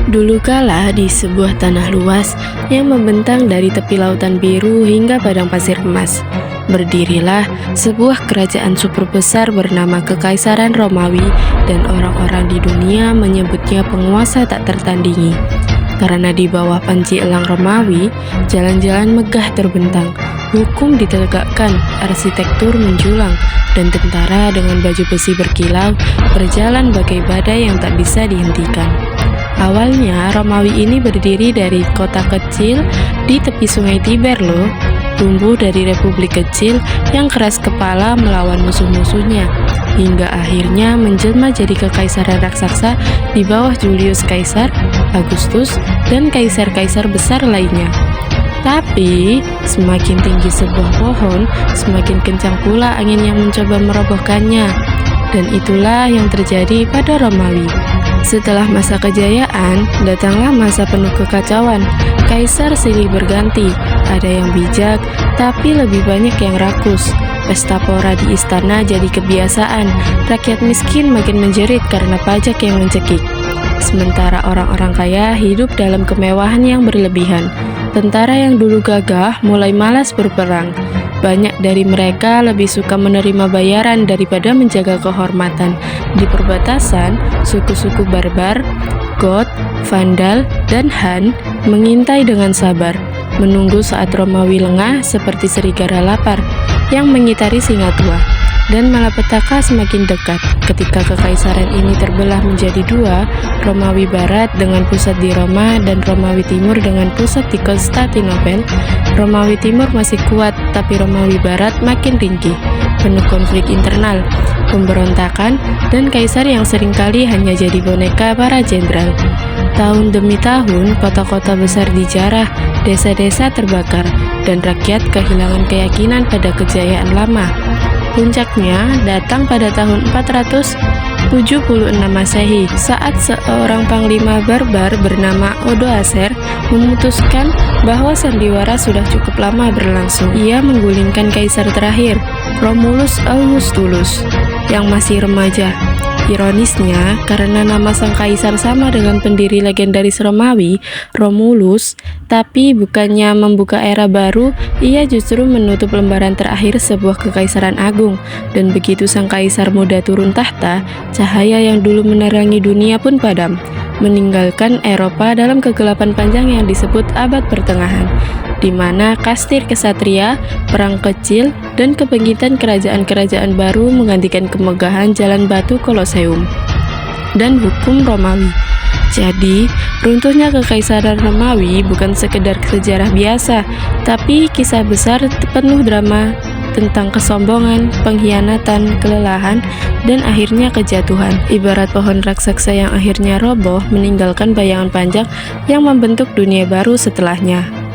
Dulu kala di sebuah tanah luas yang membentang dari tepi lautan biru hingga padang pasir emas, berdirilah sebuah kerajaan super besar bernama Kekaisaran Romawi dan orang-orang di dunia menyebutnya penguasa tak tertandingi. Karena di bawah panji elang Romawi, jalan-jalan megah terbentang, hukum ditegakkan, arsitektur menjulang, dan tentara dengan baju besi berkilau berjalan bagai badai yang tak bisa dihentikan. Awalnya Romawi ini berdiri dari kota kecil di tepi sungai Tiber loh, tumbuh dari republik kecil yang keras kepala melawan musuh-musuhnya, hingga akhirnya menjelma jadi kekaisaran raksasa di bawah Julius Caesar, Augustus, dan kaisar-kaisar besar lainnya. Tapi, semakin tinggi sebuah pohon, semakin kencang pula angin yang mencoba merobohkannya. Dan itulah yang terjadi pada Romawi. Setelah masa kejayaan, datanglah masa penuh kekacauan. Kaisar silih berganti, ada yang bijak, tapi lebih banyak yang rakus. Pesta pora di istana jadi kebiasaan, rakyat miskin makin menjerit karena pajak yang mencekik. Sementara orang-orang kaya hidup dalam kemewahan yang berlebihan. Tentara yang dulu gagah mulai malas berperang. Banyak dari mereka lebih suka menerima bayaran daripada menjaga kehormatan. Di perbatasan, suku-suku barbar, Goth, Vandal, dan Han mengintai dengan sabar, menunggu saat Romawi lengah seperti serigala lapar yang mengitari singa tua. Dan malapetaka semakin dekat ketika kekaisaran ini terbelah menjadi dua, Romawi Barat dengan pusat di Roma dan Romawi Timur dengan pusat di Konstantinopel. Romawi Timur masih kuat, tapi Romawi Barat makin ringkih, penuh konflik internal, pemberontakan, dan kaisar yang seringkali hanya jadi boneka para jenderal. Tahun demi tahun, kota-kota besar dijarah, desa-desa terbakar, dan rakyat kehilangan keyakinan pada kejayaan lama. Puncaknya datang pada tahun 476 Masehi saat seorang panglima barbar bernama Odoacer memutuskan bahwa sandiwara sudah cukup lama berlangsung. Ia menggulingkan kaisar terakhir, Romulus Augustulus, yang masih remaja. Ironisnya, karena nama sang kaisar sama dengan pendiri legendaris Romawi, Romulus, tapi bukannya membuka era baru, ia justru menutup lembaran terakhir sebuah kekaisaran agung. Dan begitu sang kaisar muda turun tahta, cahaya yang dulu menerangi dunia pun padam, meninggalkan Eropa dalam kegelapan panjang yang disebut Abad Pertengahan, di mana kastir kesatria, perang kecil, dan kebangkitan kerajaan-kerajaan baru menggantikan kemegahan jalan batu Koloseum dan hukum Romawi. Jadi, runtuhnya kekaisaran Romawi bukan sekedar sejarah biasa, tapi kisah besar penuh drama tentang kesombongan, pengkhianatan, kelelahan, dan akhirnya kejatuhan. Ibarat pohon raksasa yang akhirnya roboh meninggalkan bayangan panjang yang membentuk dunia baru setelahnya.